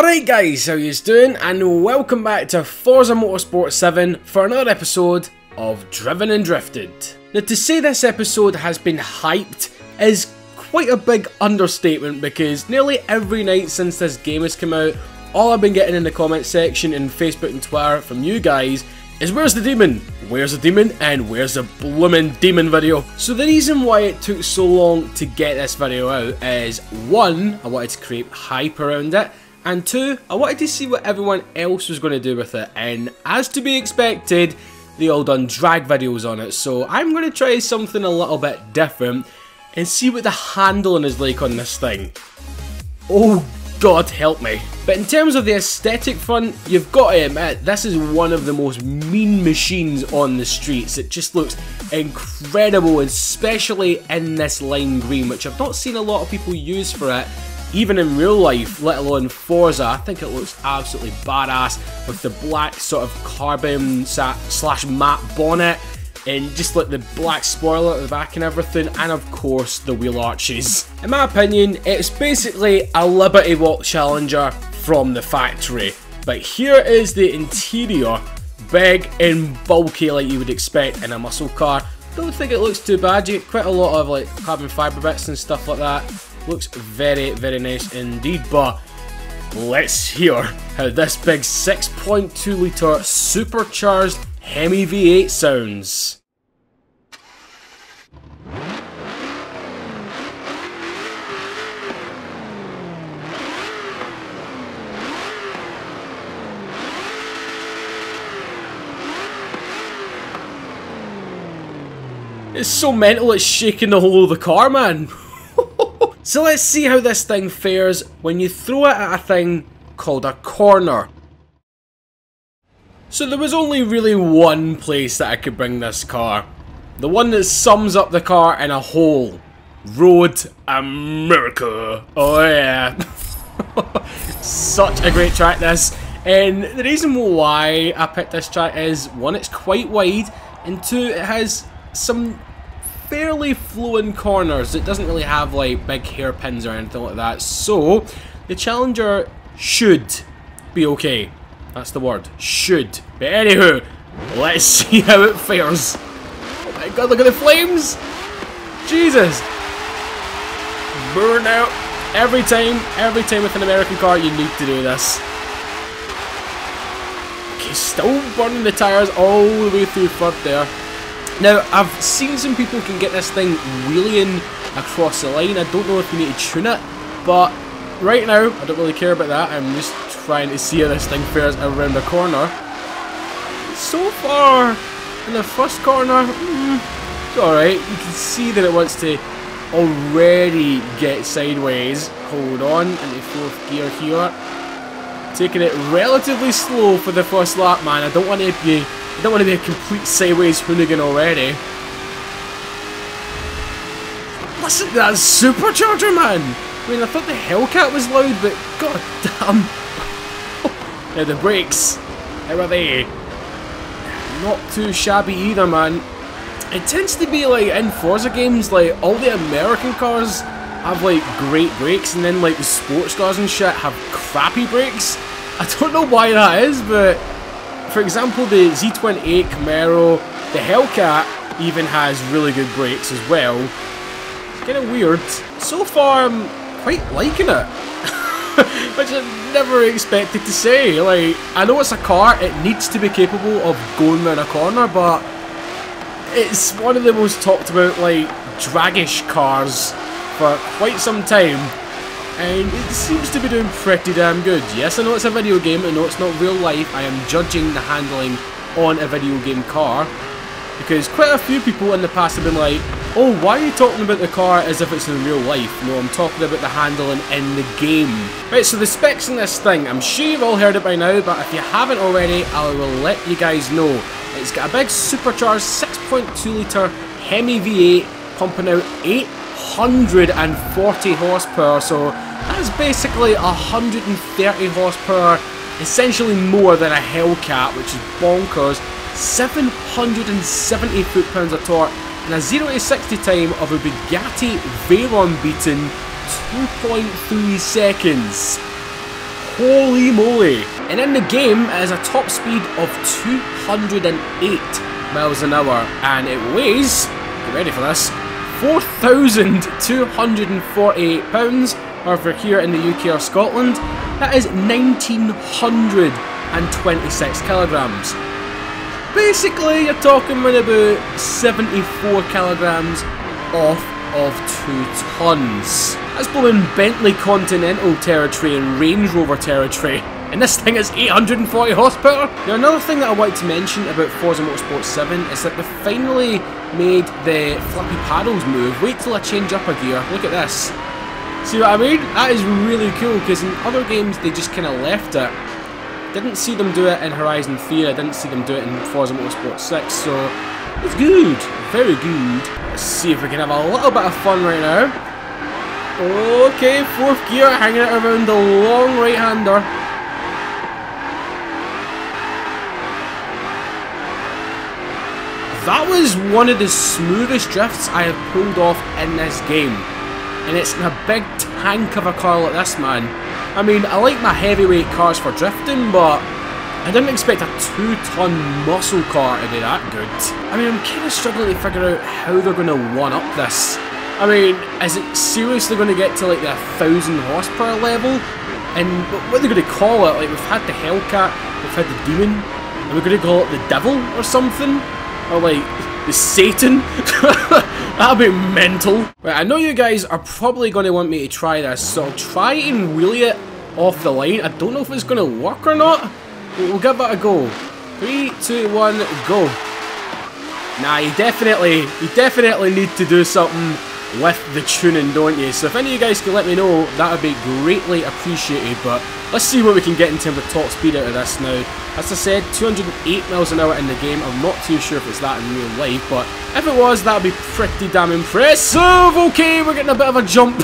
Alright guys, how you doing? And welcome back to Forza Motorsport 7 for another episode of Driven and Drifted. Now to say this episode has been hyped is quite a big understatement, because nearly every night since this game has come out, all I've been getting in the comment section in Facebook and Twitter from you guys is where's the demon? Where's the demon? And where's the bloomin' demon video? So the reason why it took so long to get this video out is 1, I wanted to create hype around it, and 2, I wanted to see what everyone else was going to do with it, and as to be expected, they all done drag videos on it, so I'm going to try something a little bit different and see what the handling is like on this thing. Oh God help me. But in terms of the aesthetic front, you've got to admit, this is one of the most mean machines on the streets. It just looks incredible, especially in this lime green, which I've not seen a lot of people use for it, even in real life, let alone Forza. I think it looks absolutely badass with the black sort of carbon slash matte bonnet, and just like the black spoiler at the back and everything, and of course the wheel arches. In my opinion, it's basically a Liberty Walk Challenger from the factory. But here is the interior, big and bulky like you would expect in a muscle car. Don't think it looks too bad. You get quite a lot of like carbon fibre bits and stuff like that. Looks very, very nice indeed. But let's hear how this big 6.2 litre supercharged Hemi V8 sounds. It's so mental, it's shaking the whole of the car, man. So let's see how this thing fares when you throw it at a thing called a corner. So there was only really one place that I could bring this car. The one that sums up the car in a whole. Road America. Oh yeah. Such a great track this. And the reason why I picked this track is, 1, it's quite wide, and 2, it has some fairly flowing corners. It doesn't really have like big hairpins or anything like that. So the Challenger should be okay. That's the word, should. But anywho, let's see how it fares. Oh my God, look at the flames! Jesus! Burn out. Every time with an American car, you need to do this. Okay, still burning the tyres all the way through front there. Now, I've seen some people can get this thing wheeling across the line. I don't know if you need to tune it, but right now, I don't really care about that. I'm just trying to see how this thing fares around the corner. So far, in the first corner, it's alright. You can see that it wants to already get sideways. Hold on, into 4th gear here. Taking it relatively slow for the first lap, man. I don't want to be a complete sideways hoonigan already. Listen to that supercharger, man! I mean, I thought the Hellcat was loud, but god damn. Now the brakes, how are they? Not too shabby either, man. It tends to be like in Forza games, like all the American cars have like great brakes, and then like the sports cars and shit have crappy brakes. I don't know why that is, but for example, the Z28 Camaro, the Hellcat even has really good brakes as well. Kind of weird. So far, I'm quite liking it. Which I never expected to say. Like, I know it's a car, it needs to be capable of going around a corner, but it's one of the most talked about, like, draggish cars for quite some time. And it seems to be doing pretty damn good. Yes, I know it's a video game, I know it's not real life. I am judging the handling on a video game car, because quite a few people in the past have been like, oh, why are you talking about the car as if it's in real life? No, I'm talking about the handling in the game. Right, so the specs in this thing, I'm sure you've all heard it by now, but if you haven't already, I will let you guys know. It's got a big supercharged 6.2 litre Hemi V8 pumping out 840 horsepower, so that's basically 130 horsepower, essentially more than a Hellcat, which is bonkers. 770 foot-pounds of torque, and a 0 to 60 time of a Bugatti Veyron beaten 2.3 seconds. Holy moly. And in the game, it has a top speed of 208 miles an hour, and it weighs, get ready for this, 4,248 pounds, or if you're here in the UK or Scotland, that is 1,926 kilograms. Basically, you're talking about 74 kilograms off of 2 tons. That's blowing Bentley Continental territory and Range Rover territory. And this thing is 840 horsepower. Now, another thing that I wanted to mention about Forza Motorsport 7 is that they finally made the flippy paddles move. Wait till I change up a gear. Look at this. See what I mean? That is really cool, because in other games they just kind of left it. Didn't see them do it in Horizon 3, I didn't see them do it in Forza Motorsport 6, so it's good. Very good. Let's see if we can have a little bit of fun right now. Okay, 4th gear, hanging it around the long right-hander. That was one of the smoothest drifts I have pulled off in this game. And it's in a big tank of a car like this, man. I mean, I like my heavyweight cars for drifting, but I didn't expect a 2-ton muscle car to be that good. I mean, I'm kind of struggling to figure out how they're going to one-up this. I mean, is it seriously going to get to like the 1,000 horsepower level? And what are they going to call it? Like, we've had the Hellcat, we've had the Demon, and we're going to call it the Devil or something? Or like, the Satan? That'll be mental. Right, I know you guys are probably going to want me to try this, so I'll try and wheelie it off the line. I don't know if it's going to work or not. We'll give it a go. 3, 2, 1, go. Nah, you definitely need to do something with the tuning, don't you? So if any of you guys can let me know, that would be greatly appreciated. But let's see what we can get in terms of top speed out of this now. As I said, 208 miles an hour in the game. I'm not too sure if it's that in real life, but if it was, that would be pretty damn impressive. Okay, we're getting a bit of a jump.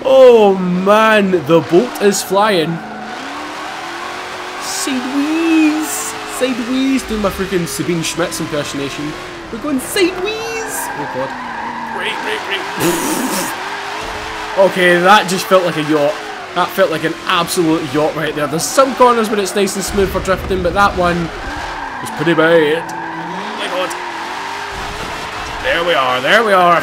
Oh man, the boat is flying. Sideways, sideways. Doing my freaking Sabine Schmitz impersonation. We're going sideways. Oh god. Great. Okay, that just felt like a yacht. That felt like an absolute yacht right there. There's some corners when it's nice and smooth for drifting, but that one was pretty bad. Oh my god. There we are.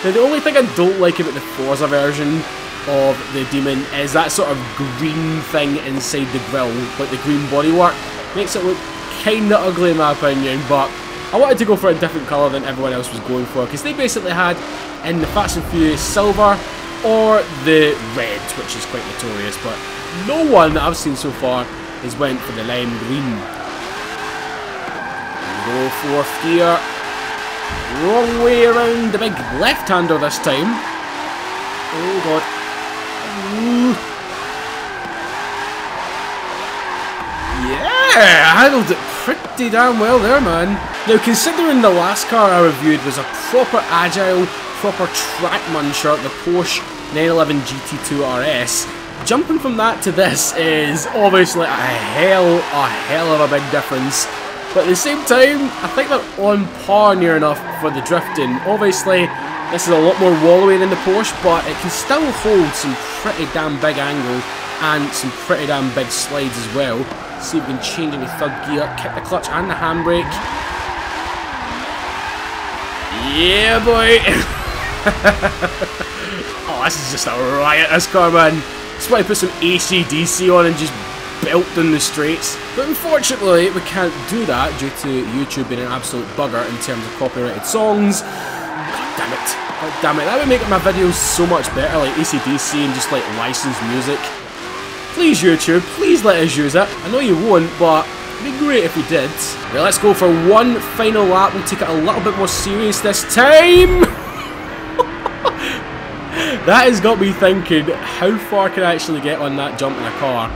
Now, the only thing I don't like about the Forza version of the Demon is that sort of green thing inside the grille, like the green bodywork. Makes it look kinda ugly in my opinion, but I wanted to go for a different colour than everyone else was going for, because they basically had in the Fast and Furious silver or the red, which is quite notorious, but no one that I've seen so far has went for the lime green. Go 4th gear. Wrong way around the big left-hander this time. Oh god. Ooh. Yeah, I handled it pretty damn well there, man. Now, considering the last car I reviewed was a proper agile, proper track muncher, the Porsche 911 GT2 RS, jumping from that to this is obviously a hell of a big difference. But at the same time, I think they're on par near enough for the drifting. Obviously, this is a lot more wallowy than the Porsche, but it can still hold some pretty damn big angles and some pretty damn big slides as well. See if we can change into 3rd gear, kick the clutch and the handbrake. Yeah, boy! Oh, this is just a riot, this car, man. Just want to put some AC/DC on and just belt down the straights. But unfortunately, we can't do that due to YouTube being an absolute bugger in terms of copyrighted songs. God damn it. God damn it. That would make my videos so much better, like AC/DC and just like licensed music. Please, YouTube, please let us use it. I know you won't, but it'd be great if you did. Right, let's go for one final lap. We'll take it a little bit more serious this time. That has got me thinking, how far can I actually get on that jump in a car?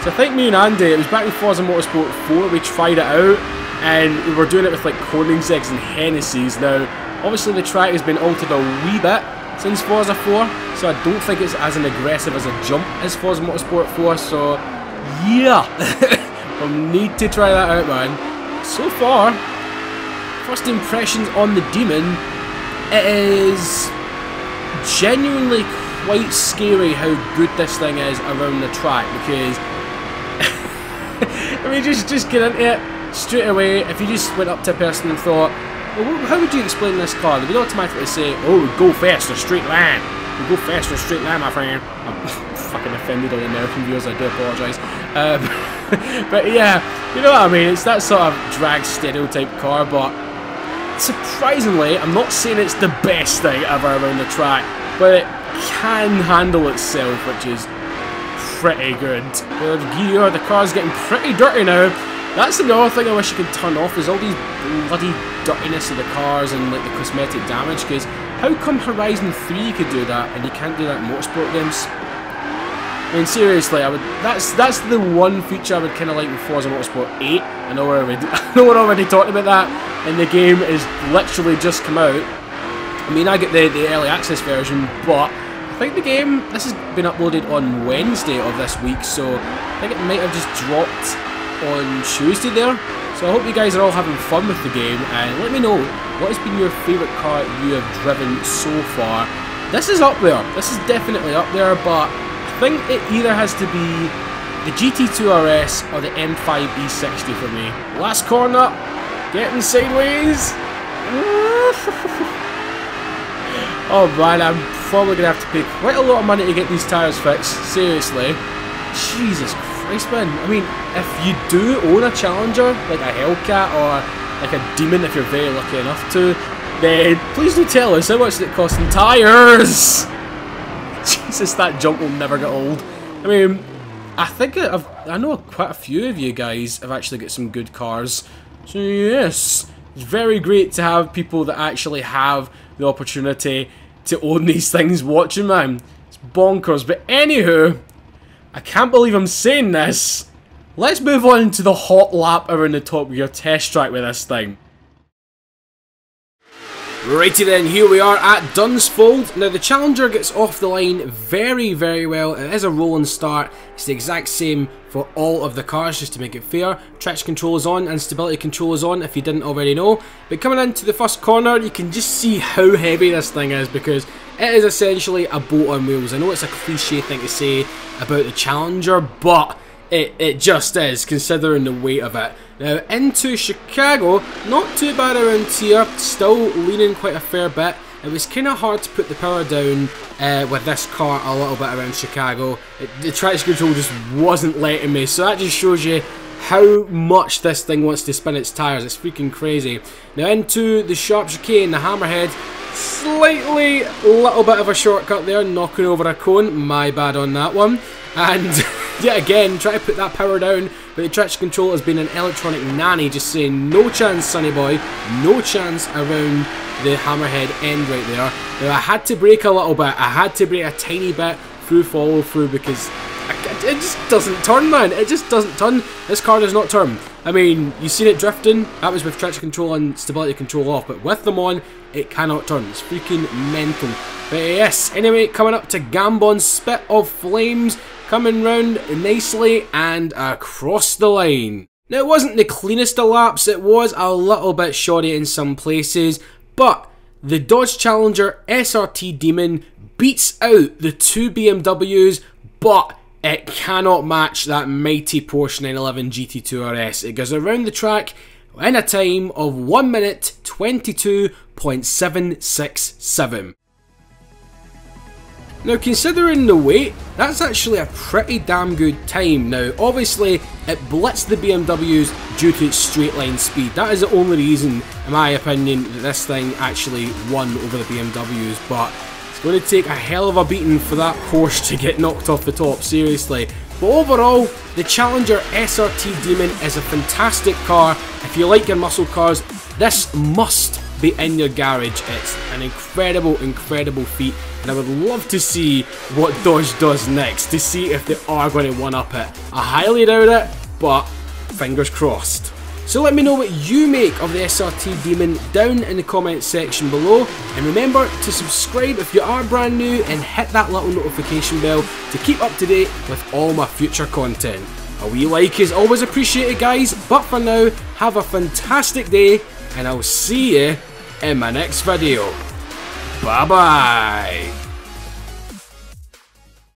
So I think me and Andy, it was back in Forza Motorsport 4, we tried it out, and we were doing it with like Koenigsegg's and Hennessy's. Now, obviously the track has been altered a wee bit since Forza 4, so I don't think it's as an aggressive as a jump as Forza Motorsport 4, so yeah, we'll need to try that out, man. So far, first impressions on the Demon, it is genuinely quite scary how good this thing is around the track, because I mean, just get into it straight away. If you just went up to a person and thought, well, how would you explain this car? They would automatically say, oh, we go fast on a straight line. We go fast on a straight line, my friend. I'm fucking offended all the American viewers, I do apologise. But yeah, you know what I mean, it's that sort of drag stereotype car, but surprisingly, I'm not saying it's the best thing ever around the track, but it can handle itself, which is pretty good. The car's getting pretty dirty now. That's another thing I wish you could turn off, is all these bloody dirtiness of the cars and like the cosmetic damage, because how come Horizon 3 could do that and you can't do that in motorsport games? I mean, seriously, that's the one feature I would kind of like in Forza Motorsport 8. I know we're already talking about that, and the game is literally just come out. I mean, I get the early access version, but I think the game, this has been uploaded on Wednesday of this week, so I think it might have just dropped on Tuesday there. So I hope you guys are all having fun with the game, and let me know what has been your favourite car you have driven so far. This is up there. This is definitely up there, but I think it either has to be the GT2 RS or the M5 E60 for me. Last corner, getting sideways. Oh man, I'm probably going to have to pay quite a lot of money to get these tyres fixed. Seriously. Jesus Christ, man. I mean, if you do own a Challenger, like a Hellcat or like a Demon if you're very lucky enough to, then please do tell us how much it costs in tyres. Jesus, that jump will never get old. I mean, I think I know quite a few of you guys have actually got some good cars. So yes, it's very great to have people that actually have the opportunity to own these things watching, man. It's bonkers. But anywho, I can't believe I'm saying this. Let's move on to the hot lap around the Top Gear test track with this thing. Righty then, here we are at Dunsfold. Now the Challenger gets off the line very, very well. It is a rolling start. It's the exact same for all of the cars, just to make it fair. Traction control is on and stability control is on, if you didn't already know. But coming into the first corner, you can just see how heavy this thing is, because it is essentially a boat on wheels. I know it's a cliche thing to say about the Challenger, but it just is, considering the weight of it. Now into Chicago, not too bad around here, still leaning quite a fair bit. It was kind of hard to put the power down with this car a little bit around Chicago. The traction control just wasn't letting me, so that just shows you how much this thing wants to spin its tyres. It's freaking crazy. Now into the sharp chicane, the Hammerhead, slightly little bit of a shortcut there, knocking over a cone, my bad on that one. And yet again, try to put that power down, but the traction control has been an electronic nanny, just saying no chance, sonny boy, no chance around the Hammerhead end right there. Now I had to brake a little bit, I had to brake a tiny bit through follow through, because it just doesn't turn, man. It just doesn't turn. This car does not turn. I mean, you seen it drifting, that was with traction control and stability control off, but with them on, it cannot turn. It's freaking mental. But yes, anyway, coming up to Gambon's Spit of Flames, coming round nicely and across the line. Now it wasn't the cleanest of laps, it was a little bit shoddy in some places, but the Dodge Challenger SRT Demon beats out the two BMWs, but it cannot match that mighty Porsche 911 GT2 RS. It goes around the track in a time of 1 minute 22.767. Now considering the weight, that's actually a pretty damn good time. Now obviously it blitzed the BMWs due to its straight line speed. That is the only reason, in my opinion, that this thing actually won over the BMWs, but it's going to take a hell of a beating for that Porsche to get knocked off the top, seriously. But overall, the Challenger SRT Demon is a fantastic car. If you like your muscle cars, this must be in your garage. It's an incredible, incredible feat, and I would love to see what Dodge does next, to see if they are going to one-up it. I highly doubt it, but fingers crossed. So let me know what you make of the SRT Demon down in the comment section below, and remember to subscribe if you are brand new and hit that little notification bell to keep up to date with all my future content. A wee like is always appreciated, guys, but for now, have a fantastic day, and I'll see you in my next video. Bye bye.